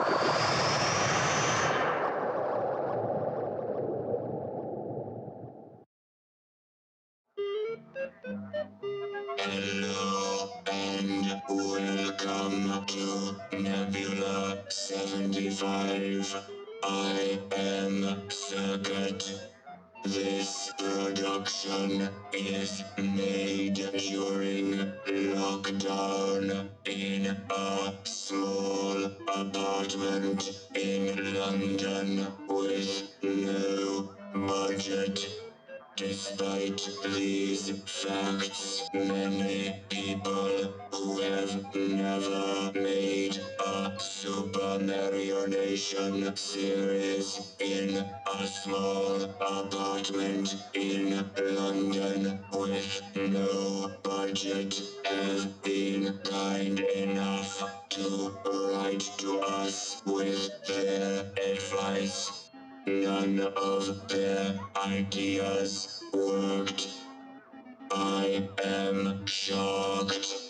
Hello and welcome to Nebula-75. I am Circuit. This production is made during lockdown in a small apartment in London with no budget. Despite these facts, many people who have never made a Super Mario Nation series in a small apartment in London with no budget have been kind enough to write to us with their advice. None of their ideas worked. I am shocked.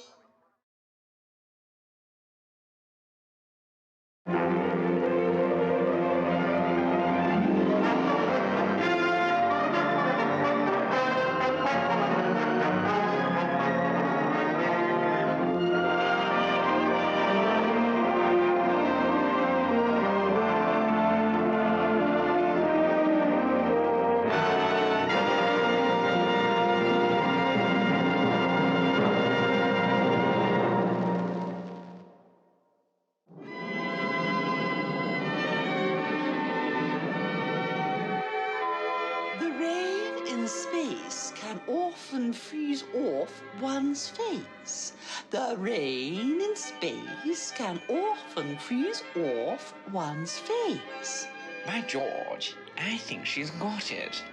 Often freeze off one's face. The rain in space can often freeze off one's face. By George, I think she's got it.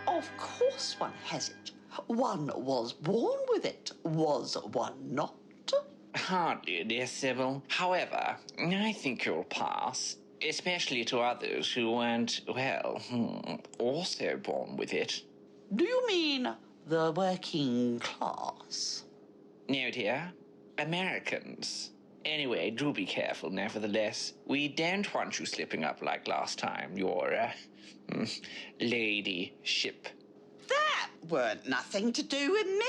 Of course one has it. One was born with it, was one not? Hardly, dear Sybil. However, I think you'll pass, especially to others who weren't, well, also born with it. Do you mean the working class? No, dear. Americans. Anyway, do be careful, nevertheless. We don't want you slipping up like last time, your, lady ship. That weren't nothing to do with me.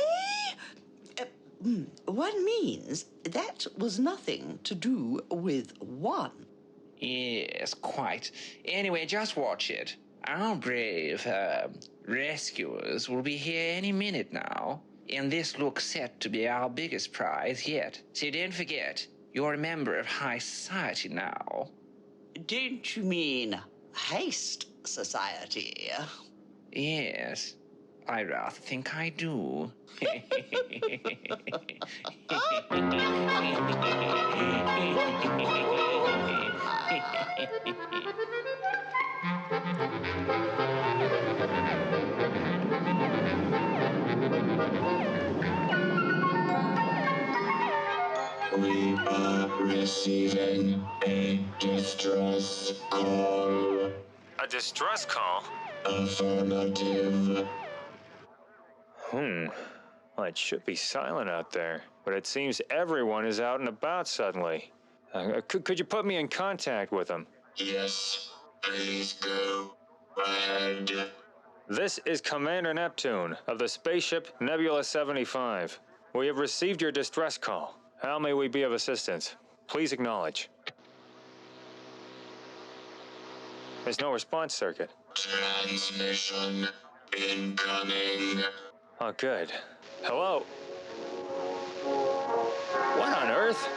One means that was nothing to do with one. Yes, quite. Anyway, just watch it. Our brave, rescuers will be here any minute now, and this looks set to be our biggest prize yet. So don't forget, you're a member of high society now. Don't you mean heist society? Yes, I rather think I do. We are receiving a distress call. A distress call? Affirmative. Well, it should be silent out there, but it seems everyone is out and about suddenly. Could you put me in contact with them? Yes, please go ahead. This is Commander Neptune of the spaceship Nebula-75. We have received your distress call. How may we be of assistance? Please acknowledge. There's no response, Circuit. Transmission incoming. Oh, good. Hello? What on earth?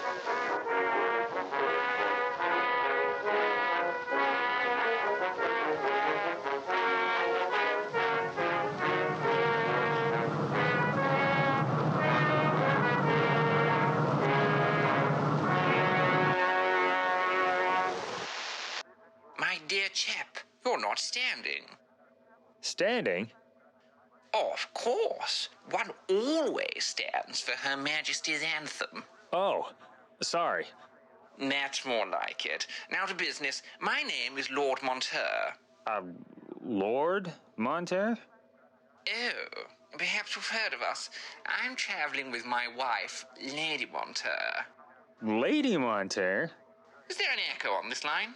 My dear chap, you're not standing. Standing? Of course. One always stands for Her Majesty's anthem. Oh, sorry. That's more like it. Now to business. My name is Lord Menteur. Lord Menteur? Oh, perhaps you've heard of us. I'm traveling with my wife, Lady Menteur. Lady Menteur? Is there an echo on this line?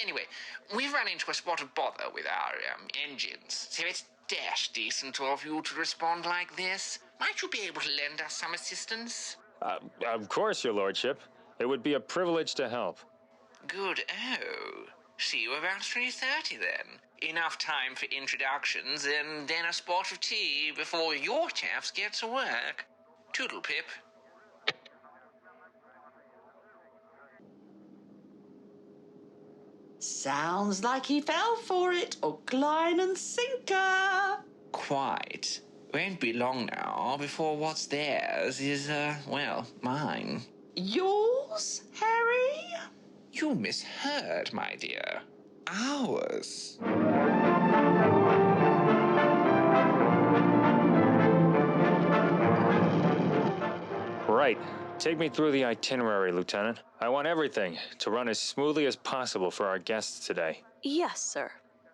Anyway, we've run into a spot of bother with our engines, so it's dash decent of you to respond like this. Might you be able to lend us some assistance? Of course, your lordship. It would be a privilege to help. Good. Oh. See you about 3:30 then. Enough time for introductions and then a spot of tea before your chaps get to work. Toodle pip. Sounds like he fell for it, hook, line and sinker. Quite. Won't be long now before what's theirs is, well, mine. Yours, Harry? You misheard, my dear. Ours. Right. Take me through the itinerary, Lieutenant. I want everything to run as smoothly as possible for our guests today. Yes, sir.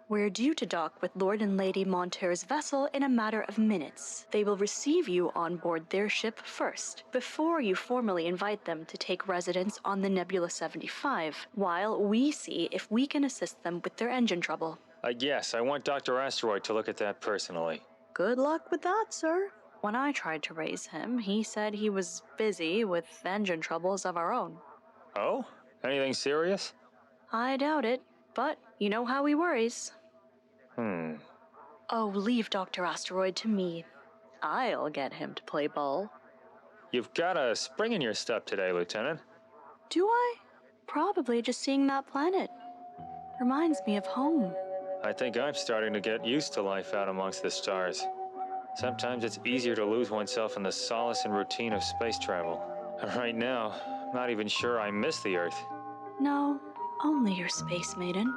We're due to dock with Lord and Lady Menteur's vessel in a matter of minutes. They will receive you on board their ship first, before you formally invite them to take residence on the Nebula-75, while we see if we can assist them with their engine trouble. Yes, I want Dr. Asteroid to look at that personally. Good luck with that, sir. When I tried to raise him, he said he was busy with engine troubles of our own. Oh? Anything serious? I doubt it, but you know how he worries. Oh, leave Dr. Asteroid to me. I'll get him to play ball. You've got a spring in your step today, Lieutenant. Do I? Probably just seeing that planet. Reminds me of home. I think I'm starting to get used to life out amongst the stars. Sometimes it's easier to lose oneself in the solace and routine of space travel. Right now, I'm not even sure I miss the Earth. No, only your space maiden.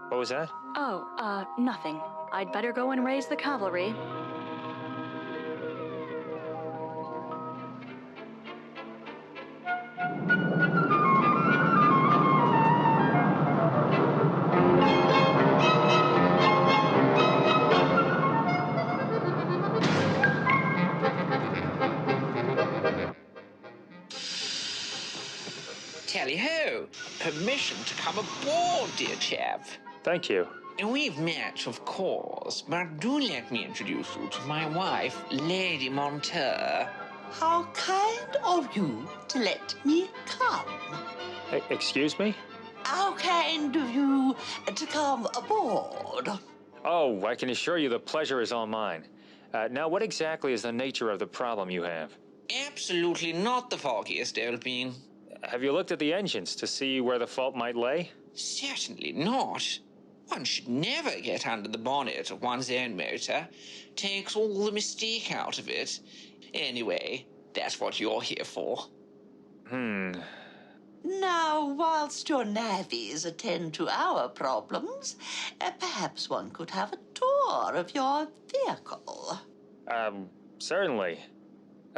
What was that? Oh, nothing. I'd better go and raise the cavalry. Tally-ho! Permission to come aboard, dear chap. Thank you. We've met, of course, but do let me introduce you to my wife, Lady Menteur. How kind of you to let me come. Excuse me? How kind of you to come aboard. Oh, I can assure you the pleasure is all mine. Now, what exactly is the nature of the problem you have? Absolutely not the foggiest old bean. Have you looked at the engines to see where the fault might lay? Certainly not. One should never get under the bonnet of one's own motor. Takes all the mystique out of it. Anyway, that's what you're here for. Now, whilst your navvies attend to our problems, perhaps one could have a tour of your vehicle. Certainly.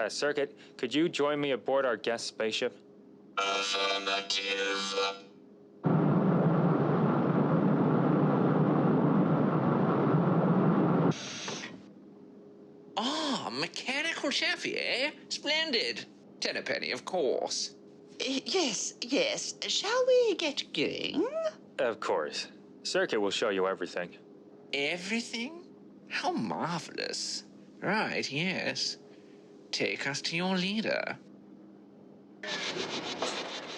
Circuit, could you join me aboard our guest spaceship? Affirmative. Ah, mechanical chefy, eh? Splendid. Tennerpenny, of course. Yes. Shall we get going? Of course. Circuit will show you everything. Everything? How marvelous. Right, yes. Take us to your leader.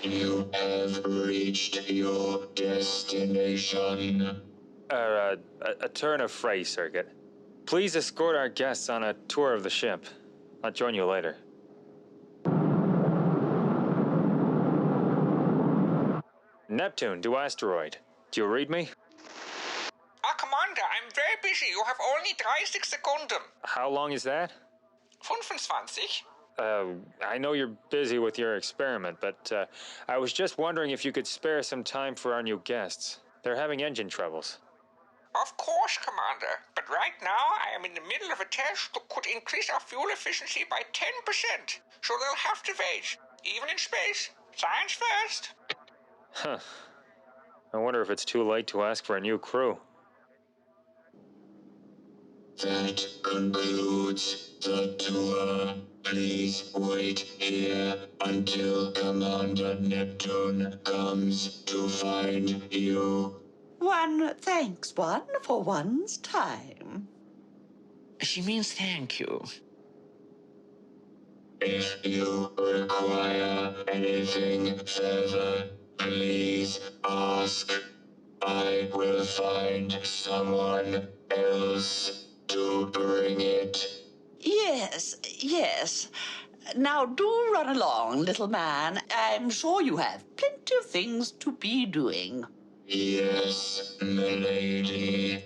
You have reached your destination. A turn of phrase, Circuit. Please escort our guests on a tour of the ship. I'll join you later. Neptune to asteroid. Do you read me? Commander, I'm very busy. You have only 30 Sekunden. How long is that? 25. I know you're busy with your experiment, but I was just wondering if you could spare some time for our new guests. They're having engine troubles. Of course, Commander. But right now, I am in the middle of a test that could increase our fuel efficiency by 10%. So they'll have to wait. Even in space. Science first. Huh. I wonder if it's too late to ask for a new crew. That concludes the tour. Please wait here until Commander Neptune comes to find you. One thanks one for one's time. She means thank you. If you require anything further, please ask. I will find someone else to bring it. Yes, yes. Now do run along, little man. I'm sure you have plenty of things to be doing. Yes, milady.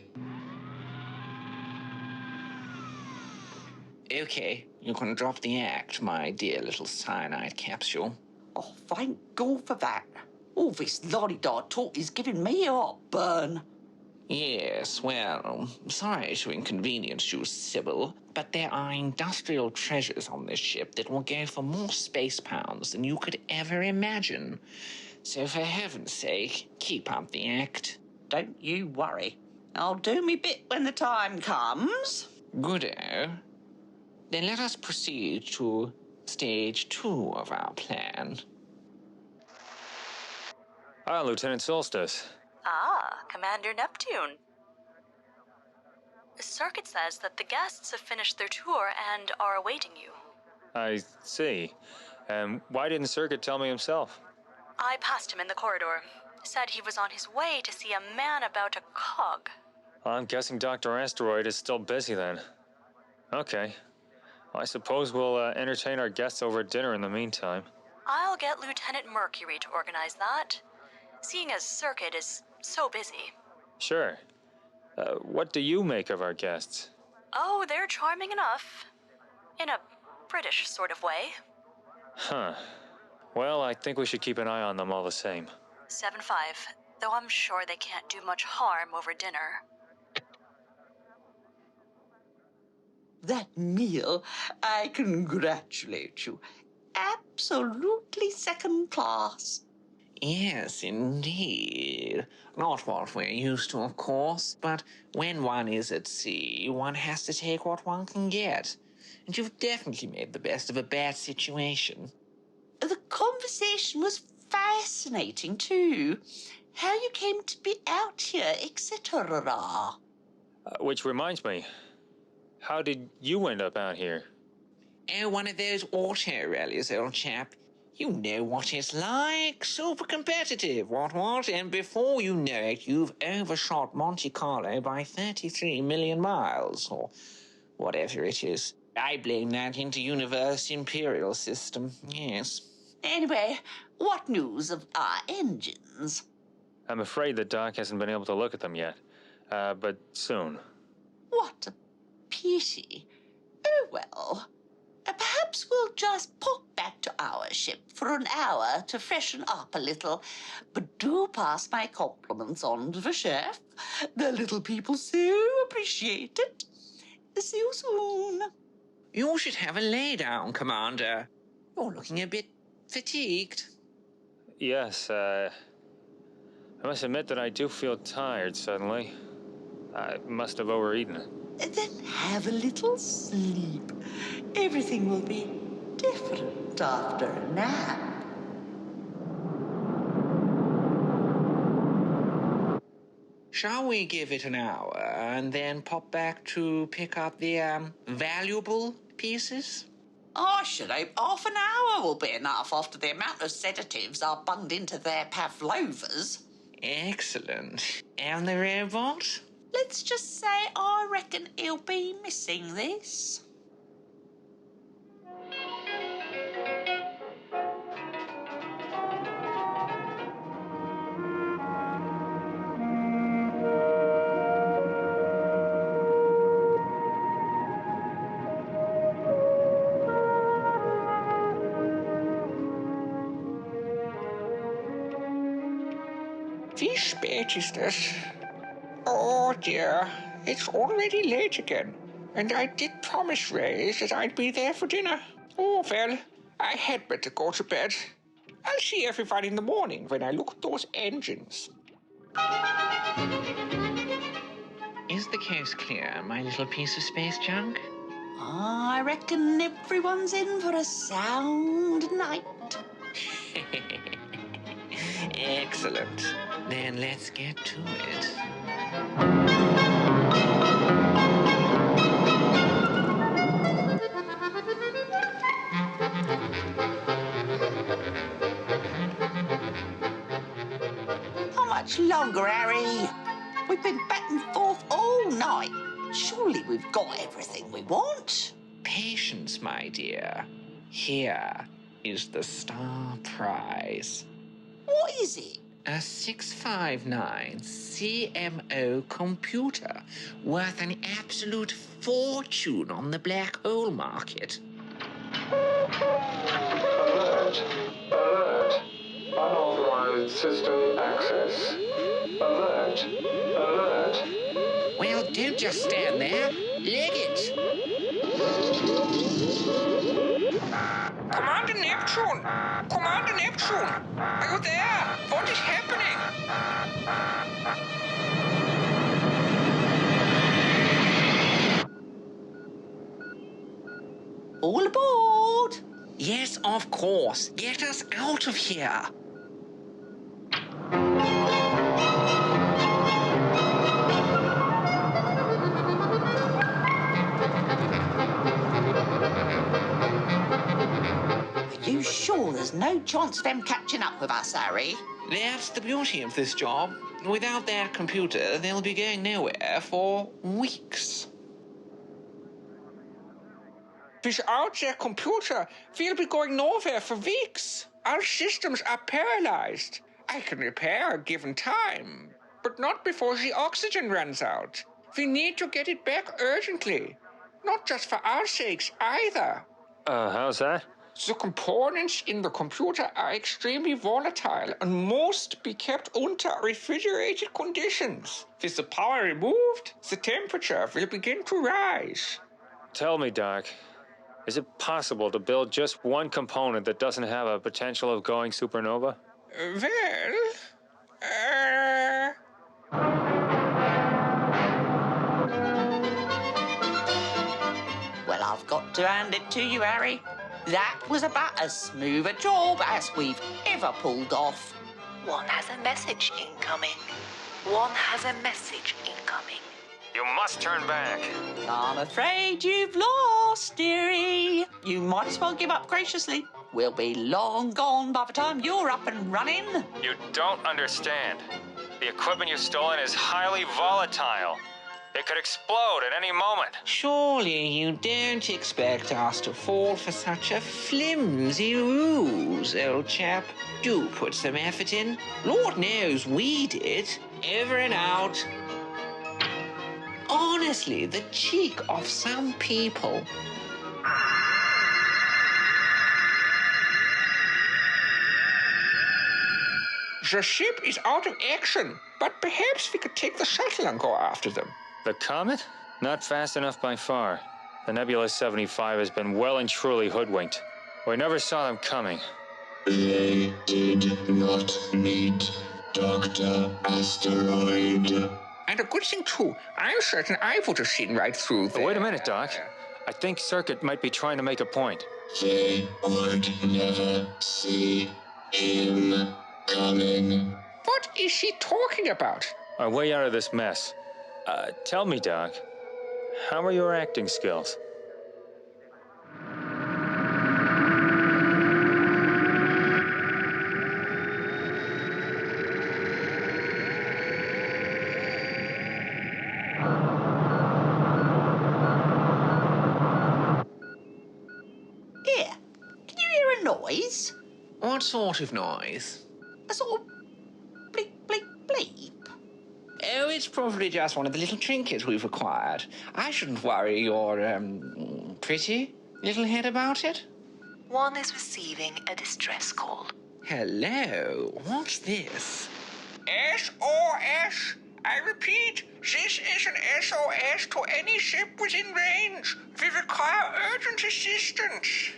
Okay, you can drop the act, my dear little cyanide capsule. Oh, thank God for that. All this lolly-dog talk is giving me a heartburn. Yes, well, sorry to inconvenience you, Sybil, but there are industrial treasures on this ship that will go for more space pounds than you could ever imagine. So for heaven's sake, keep up the act. Don't you worry. I'll do me bit when the time comes. Goodo. Then let us proceed to stage 2 of our plan. Ah, Lieutenant Solstice. Ah, Commander Neptune. Circuit says that the guests have finished their tour and are awaiting you. I see. Why didn't Circuit tell me himself? I passed him in the corridor. Said he was on his way to see a man about a cog. Well, I'm guessing Dr. Asteroid is still busy then. Okay. Well, I suppose we'll entertain our guests over dinner in the meantime. I'll get Lieutenant Mercury to organize that, seeing as Circuit is so busy. Sure. What do you make of our guests? Oh, they're charming enough. In a British sort of way. Huh. Well, I think we should keep an eye on them all the same. 7-5, though I'm sure they can't do much harm over dinner. That meal, I congratulate you. Absolutely second class. Yes, indeed. Not what we're used to, of course, but when one is at sea, one has to take what one can get. And you've definitely made the best of a bad situation. The conversation was fascinating, too. How you came to be out here, etc. Which reminds me, how did you end up out here? Oh, one of those auto rallies, old chap. You know what it's like. Super competitive, what? And before you know it, you've overshot Monte Carlo by 33 million miles, or whatever it is. I blame that inter-universe imperial system, yes. Anyway, what news of our engines? I'm afraid the doc hasn't been able to look at them yet, but soon. What a pity. Oh, well. Perhaps we'll just pop back to our ship for an hour to freshen up a little. But do pass my compliments on to the chef. The little people so appreciate it. See you soon. You should have a lay down, Commander. You're looking a bit fatigued. Yes, I must admit that I do feel tired suddenly. I must have overeaten. Then have a little sleep. Everything will be different after a nap. Shall we give it an hour and then pop back to pick up the, valuable pieces? I should hope half an hour will be enough after the amount of sedatives are bunged into their pavlovas. Excellent. And the robot? Let's just say I reckon he'll be missing this. Wie spät ist es? Oh dear, it's already late again. And I did promise Ray that I'd be there for dinner. Oh well, I had better go to bed. I'll see everybody in the morning when I look at those engines. Is the coast clear, my little piece of space junk? I reckon everyone's in for a sound night. Excellent. Then let's get to it. How much longer, Harry? We've been back and forth all night. Surely we've got everything we want. Patience, my dear. Here is the star prize. What is it? A 659 CMO computer worth an absolute fortune on the black hole market. Alert! Alert! Unauthorized system access. Alert! Alert! Well, don't just stand there. Leg it. Commander Neptune! Commander Neptune! Are you there? What is happening? All aboard! Yes, of course. Get us out of here. Are you sure there's no chance of them catching up with us, Harry? That's the beauty of this job. Without that computer, they'll be going nowhere for weeks. Without their computer, we'll be going nowhere for weeks. Our systems are paralyzed. I can repair given time, but not before the oxygen runs out. We need to get it back urgently. Not just for our sakes either. How's that? The components in the computer are extremely volatile and must be kept under refrigerated conditions. With the power removed, the temperature will begin to rise. Tell me, Doc, is it possible to build just one component that doesn't have a potential of going supernova? Well, I've got to hand it to you, Harry. That was about as smooth a job as we've ever pulled off. One has a message incoming. One has a message incoming. You must turn back. I'm afraid you've lost, dearie. You might as well give up graciously. We'll be long gone by the time you're up and running. You don't understand. The equipment you've stolen is highly volatile. It could explode at any moment. Surely you don't expect us to fall for such a flimsy ruse, old chap. Do put some effort in. Lord knows we did. Over and out. Honestly, the cheek of some people. The ship is out of action, but perhaps we could take the shuttle and go after them. The comet? Not fast enough by far. The Nebula-75 has been well and truly hoodwinked. We never saw them coming. They did not meet Dr. Asteroid. And a good thing, too. I'm certain I would have seen right through there. Wait a minute, Doc. I think Circuit might be trying to make a point. They would never see him coming. What is she talking about? Our way out of this mess. Tell me, Doc, how are your acting skills? Here, can you hear a noise? What sort of noise? A sort of bleep, bleep, bleep. Oh, it's probably just one of the little trinkets we've acquired. I shouldn't worry your, pretty little head about it. One is receiving a distress call. Hello, what's this? SOS! I repeat, this is an SOS to any ship within range. We require urgent assistance.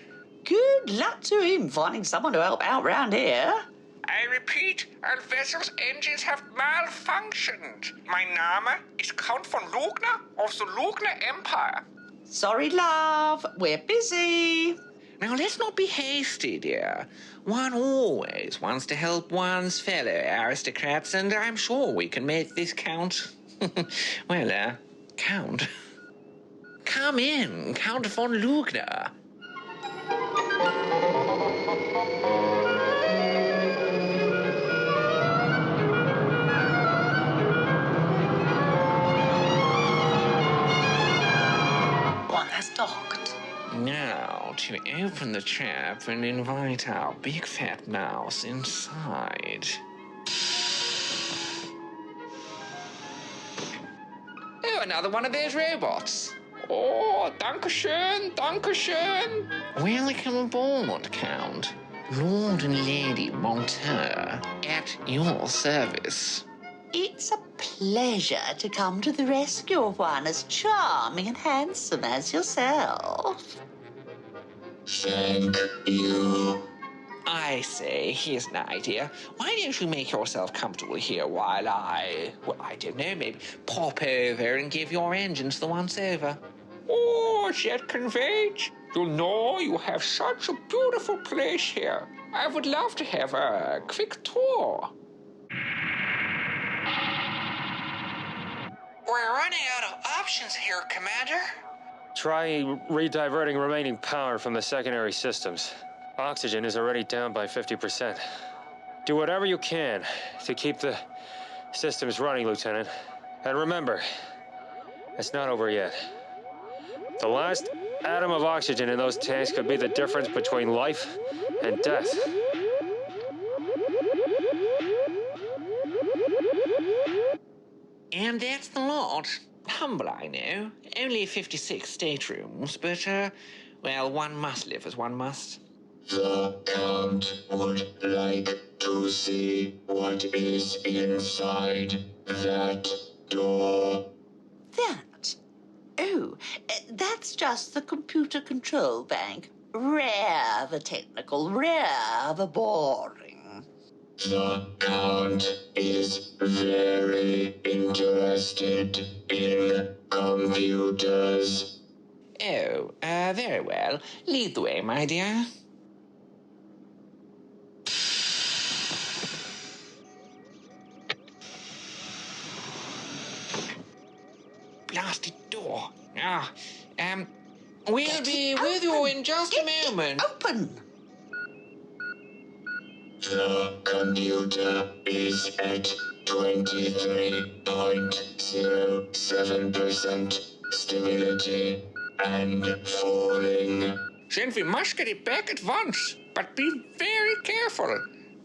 Good luck to him finding someone to help out round here. I repeat, our vessel's engines have malfunctioned. My name is Count von Lugner of the Lugner Empire. Sorry, love. We're busy. Now, let's not be hasty, dear. One always wants to help one's fellow aristocrats, and I'm sure we can make this count. Count. Come in, Count von Lugner. One has docked. Now, to open the trap and invite our big fat mouse inside. Oh, another one of those robots. Oh, dankeschön, dankeschön. Welcome aboard, Count. Lord and Lady Menteur, at your service. It's a pleasure to come to the rescue of one as charming and handsome as yourself. Thank you. I say, here's an idea. Why don't you make yourself comfortable here while I don't know, maybe pop over and give your engines the once-over? Oh, that can wait. You know, you have such a beautiful place here. I would love to have a quick tour. We're running out of options here, Commander. Try rediverting remaining power from the secondary systems. Oxygen is already down by 50%. Do whatever you can to keep the systems running, Lieutenant. And remember, it's not over yet. The last atom of oxygen in those tanks could be the difference between life and death. And that's the lot. Humble, I know. Only 56 staterooms, but, one must live as one must. The Count would like to see what is inside that door. That? Oh, that's just the computer control bank. Rather technical, rather boring. The Count is very interested in computers. Oh, very well. Lead the way, my dear. Blasted door. We'll be with you in just a moment. Open! The computer is at 23.07% stability and falling. Then we must get it back at once. But be very careful.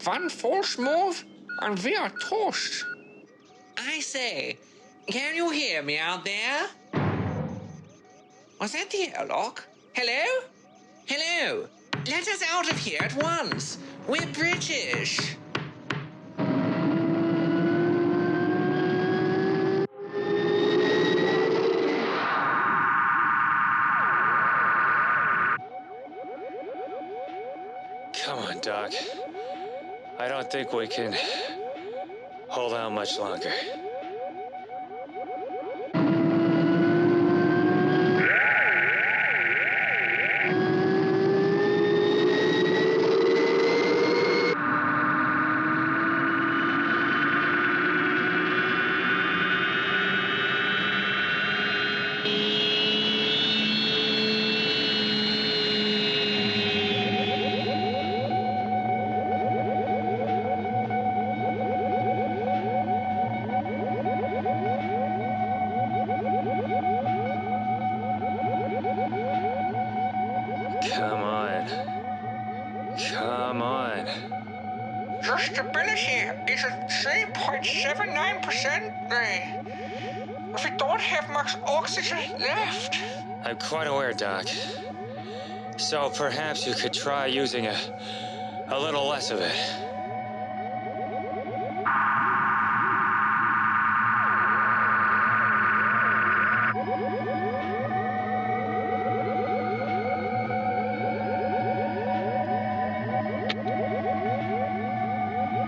One false move, and we are toast. I say, can you hear me out there? Was that the airlock? Hello? Hello? Let us out of here at once. We're British. Come on, Doc. I don't think we can hold out much longer. Come on. Come on. Your stability is at 3.79%. We don't have much oxygen left. I'm quite aware, Doc. So perhaps you could try using a little less of it.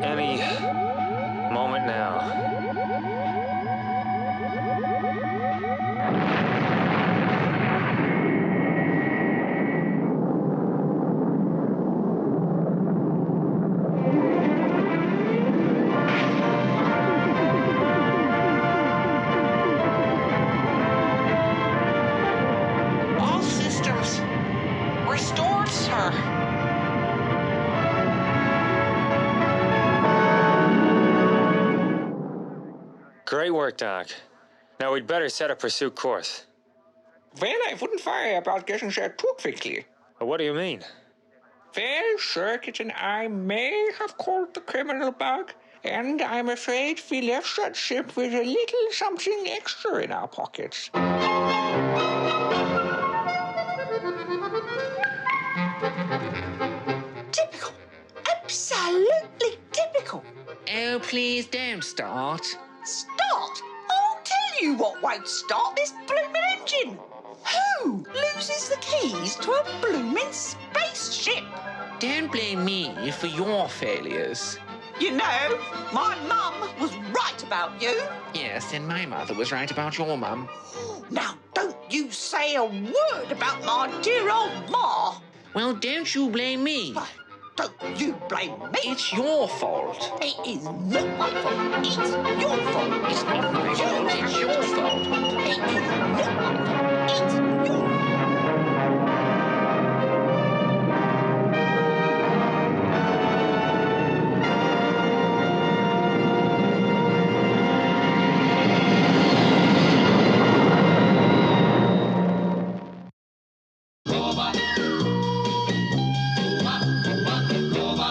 Any moment now. Great work, Doc. Now we'd better set a pursuit course. Well, I wouldn't worry about getting there too quickly. What do you mean? Well, Circuit and I may have caught the criminal bug, and I'm afraid we left that ship with a little something extra in our pockets. Typical. Absolutely typical. Oh, please don't start. Start? I'll tell you what won't start this blooming engine. Who loses the keys to a blooming spaceship? Don't blame me for your failures. You know, my mum was right about you. Yes, and my mother was right about your mum. Now, don't you say a word about my dear old ma. Well, don't you blame me. Why, don't you blame me. It's your fault. It is not my fault. It's your fault. It's not my fault, it's your fault. It is not my fault. It's your fault.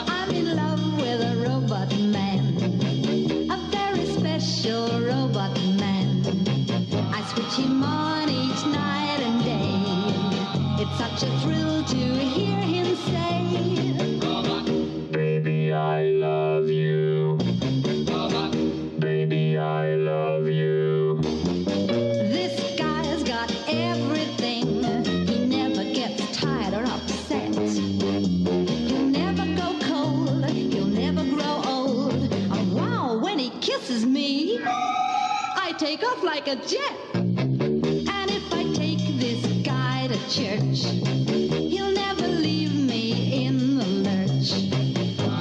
I'm in love with a robot man, a very special robot man. I switch him on each night and day. It's such a thrill to hear him say, Baby, I love you. Baby, I love you. this guy's got everything. He never gets tired or upset. He'll never go cold, he'll never grow old. And wow, when he kisses me, I take off like a jet. And if I take this guy to church, he'll never leave me in the lurch.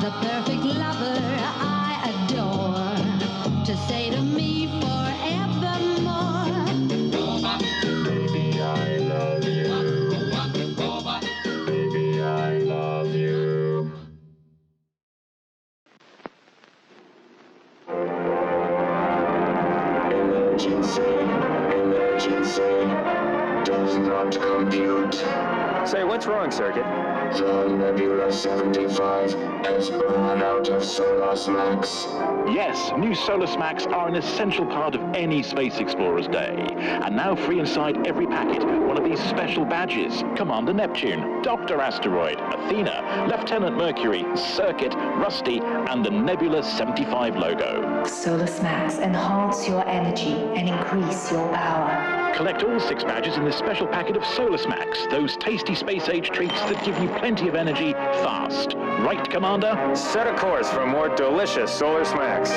The perfect lover I adore, to say to me forevermore. Baby, I love you. Baby, I love you. Emergency. Emergency. Does not compute. Say, what's wrong, Circuit? The Nebula-75 has run out of solar smacks. Yes, new solar smacks are an essential part of any space explorer's day. And now free inside every packet, one of these special badges. Commander Neptune, Dr. Asteroid, Athena, Lieutenant Mercury, Circuit, Rusty, and the Nebula-75 logo. Solar smacks enhance your energy and increase your power. Collect all 6 badges in this special packet of solar smacks, those tasty space-age treats that give you plenty of energy fast. Right, Commander? Set a course for more delicious solar smacks.